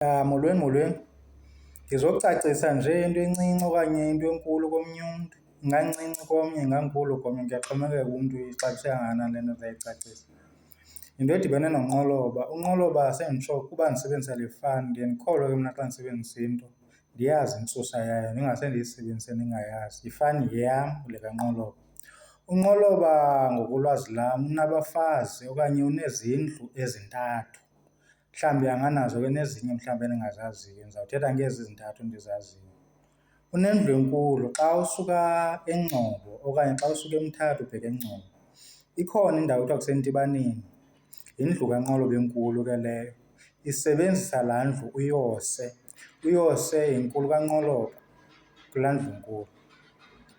Molweni. Ndizokucacisa nje into encinci okanye into enkulu komnye umntu. Ingancinci komnye, ingankulu komnye, kuyaxhomekeka umntu ixabise kangakanani le nto ndizayicacisa. Yinto edibene nonqoloba. Unqoloba senditsho kuba ndisebenzisa le fani ndiye ndikholwe ke mna xa ndisebenzisa into ndiyazi intsusa yayo ndingase ndiyisebenzise ndingayazi. Yifani yam le kanqoloba. Unqoloba ngokolwazi lam unabafazi okanye unezindlu ezintathu. Mhlawumbi anganazo ke nezinye mhlawumbi endingazaziyo, ndizawuthetha ngezi zintathu ndizaziyo. Unendlu enkulu xa usuka eNgcobo okanye xa usuka eMthatha ubheka eNgcobo. Ikhona indawo ekuthiwa kuseNtibaneni, yindlu kaNqoloba enkulu ke leyo. Isebenzisa laa ndlu uYose. UYose yinkulu kaNqoloba kulaa ndlu inkulu.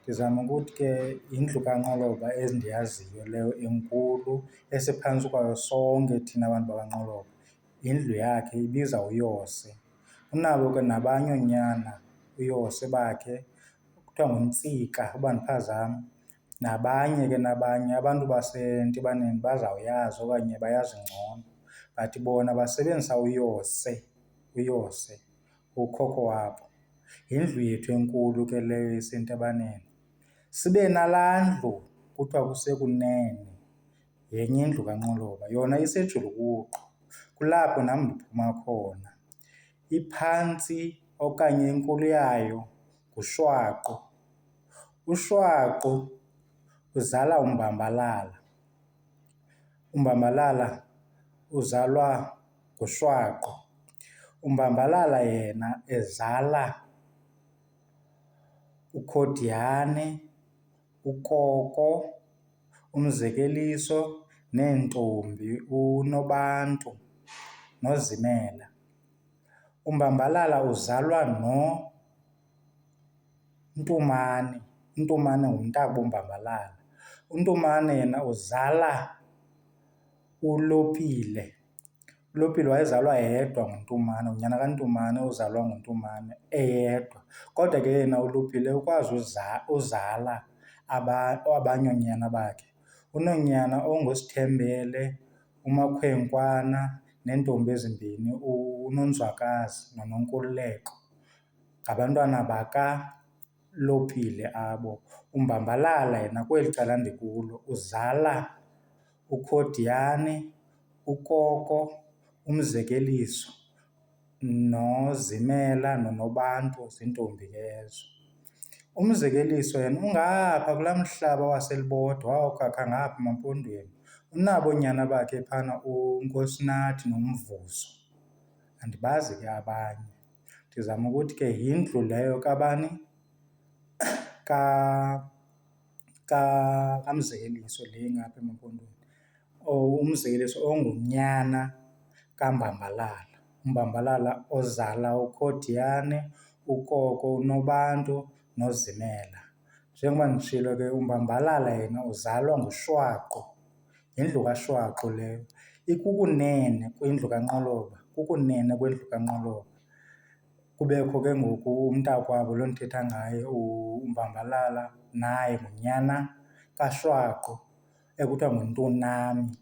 Ndizama ukuthi ke yindlu kaNqoloba endiyaziyo leyo enkulu esiphantsi kwayo sonke thina bantu bakwaNqoloba. Yindlu yakhe, ibiza uYose. Unabo ke nabanye oonyana uYose bakhe kuthiwa nguNtsika uba andiphazami. Nabanye ke nabanye abantu baseNtibaneni bazawuyazi okanye bayazi ngcono, but bona basebenzisa uYose, ukhokho wabo. Yindlu yethu enkulu ke leyo iseNtibaneni. Sibe nalaa ndlu kuthiwa kusekunene, yenye indlu kaNqoloba, yona iseJulukuqu. Kulapho nam ndiphuma khona. Iphantsi okanye inkulu yayo nguShwaqo. UShwaqo uzala uMbambalala. uMbambalala uzalwa nguShwaqo. uMbambalala yena ezala uKhodiane, uKoko, uMzekeliso neentombi uNobantu noZimela. uMbambalala uzalwa noNtumane. uNtumane ngumntaka uMbambalala. uNtumane yena uzala uLopile. uLopile wayezalwa yedwa nguNtumane, unyana kaNtumane ozalwa nguNtumane eyedwa. Kodwa ke yena uLopile ukwazi uzala abanye oonyana bakhe. Unoonyana onguSithembele, uMakhwenkwana neentombi ezimbini, uNonzwakazi noNonkululeko. Ngabantwana bakaLopile abo. uMbambalala yena kweli cala ndikulo uzala uKhodiane, uKoko, uMzekeliso noZimela noNobantu, ziintombi ke ezo. uMzekeliso yena ungapha kulaa mhlaba waseLibodwa wayokwakha ngapha eMampondweni. Unabo oonyana bakhe phana, uNkosinathi noMvuzo. Andibazi ke abanye. Ndizama ukuthi ke yindlu leyo kabani, kaMzekeliso le ingapha eMampondweni. uMzekeliso ongunyana kaMbambalala. uMbambalala ozala uKhodiane, uKoko, uNobantu noZimela. Njengoba nditshilo ke uMbambalala yena uzalwa nguShwaqo. Yindlu kaShwaqo leyo. Ikukunene kwindlu kaNqoloba, kukunene kwendlu kaNqoloba. Kubekho ke ngoku umntakwabo lo ndithetha ngaye uMbambalala, naye ngunyana kaShwaqo ekuthiwa nguNtunami.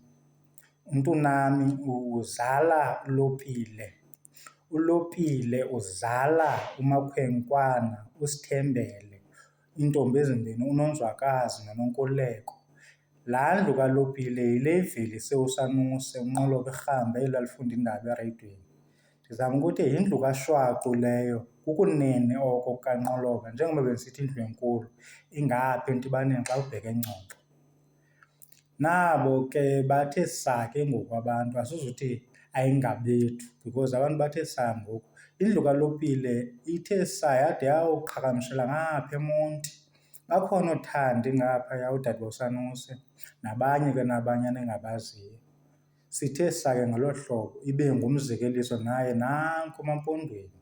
uNtunami uzala uLopile. uLopile uzala uMakhwenkwana, uSithembele, iintombi ezimbini, uNonzwakazi noNonkululeko. Laa ndlu kaLopile yile ivelise uSanuse, uNqoloba irhambe eli lalifunda iindaba ereyidweni. Ndizama ukuthi yindlu kaShwaqo leyo, kukunene oko kukaNqoloba, njengoba bendisithi indlu enkulu ingapha eNtibaneni xa ubheka eNgcobo. Nabo ke bathe saa ke ngoku abantu, asizuthi ayingabethu because abantu bathe saa ngoku. Indlu kaLopile ithe saa yade yawuqhagamshela ngapha eMonti. Bakhona ooThandi ngaphaya, oodade boSanuse, nabanye ke nabanyana engabaziyo. Sithe saa ke ngelo hlobo, ibe nguMzekeliso naye nanko eMampondweni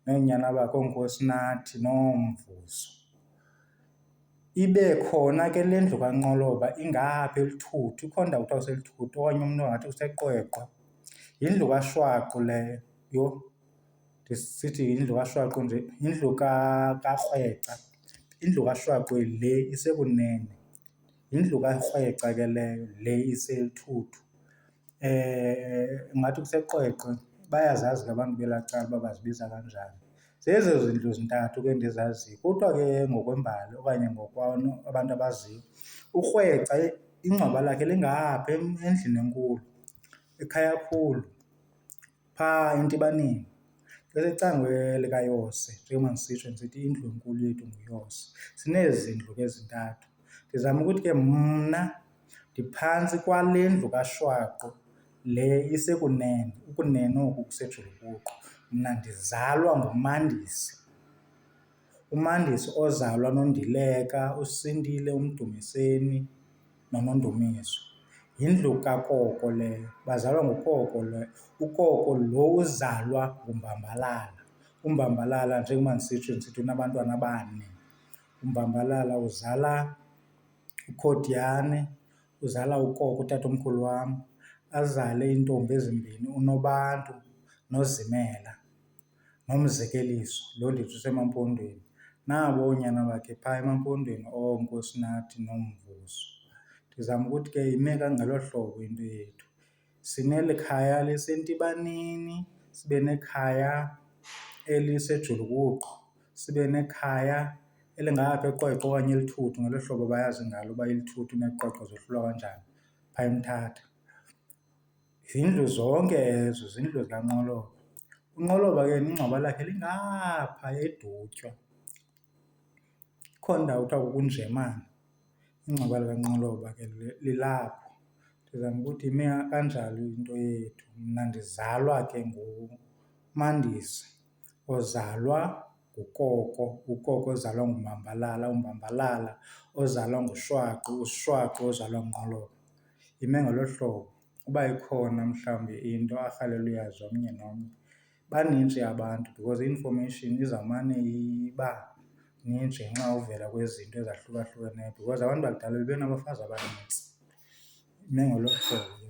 noonyana bakhe ooNkosinathi nooMvuzo. Ibe khona ke le ndlu kaNqoloba ingapha eLithuthu, ikhona indawo kuthiwa kuseLithuthu okanye umntu angathi kuseQweqwe. Yindlu kaShwaqo leyo. Yho, ndisithi yindlu kaShwaqo nje, yindlu kaKrweca. Indlu kaShwaqo le isekunene. Yindlu kaKrweca ke leyo, le iseLithuthu. Ungathi kuseQweqwe, bayazazi ke abantu belaa cala uba bazibiza kanjani. Zezo zindlu zintathu ke ndizaziyo. Kuthiwa ke ngokwembali okanye abantu abaziyo, uRhweca ingcwaba lakhe lingapha endlini enkulu, eKhayakhulu, phaa eNtibaneni, kwesecangwe likaYose. Njengoba ndisitsho ndisithi indlu enkulu yethu nguYose. Sinezi zindlu ke zintathu. Ndizama ukuthi ke mna ndiphantsi kwale ndlu kaShwaqo, le isekunene, ukunene oku kusejulukuqu. Mna ndizalwa nguMandisi. UMandisi ozalwa noNdileka, uSindile, uMdumiseni noNondumiso. Yindlu kaKoko leyo, bazalwa nguKoko leyo. UKoko lo uzalwa nguMbambalala. UMbambalala njengoba ndisithi unabantwana abane. UMbambalala uzala uKhodyane, uzala uKoko utatomkhulu wam, azale iintombi ezimbini, uNobantu noZimela noMzekeliso, lo ndithi usemaMpondweni. Nabo oonyana bakhe phaa emaMpondweni, ooNkosinathi noMvuzo. Ndizama ukuthi ke ime ngelo hlobo into yethu. Sineli khaya liseNtibaneni, sibe nekhaya elisejulukuqu, sibe nekhaya elingapha eQweqwe okanye eLithuthu, ngelo hlobo bayazi ngalo uba iLithuthu neQweqwe zohlulwa kanjani phaa eMthatha. Zindlu zonke ezo, zindlu zikaNqoloba. UNqoloba ke ingcwaba lakhe lingapha edutywa. Ikhona indawo kuthiwa kukuNjemana, ingcwaba likaNqoloba ke lilapho. Ndizama ukuthi ime kanjalo into yethu. Mna ndizalwa ke nguMandisi ozalwa nguKoko, uKoko ozalwa nguMbambalala, uMbambalala ozalwa nguShwaqo, uShwaqo ozalwa nguNqoloba. Ime ngelo hlobo. Uba ikhona mhlawumbi into arhalela uyazi omnye nomnye, banintshi abantu because i-information izawumane iba nintshi ngenxa uvela kwezinto ezahlukahlukeneyo because abantu bakudala bebenabafazi abanintsi. Ime ngolo hlobo.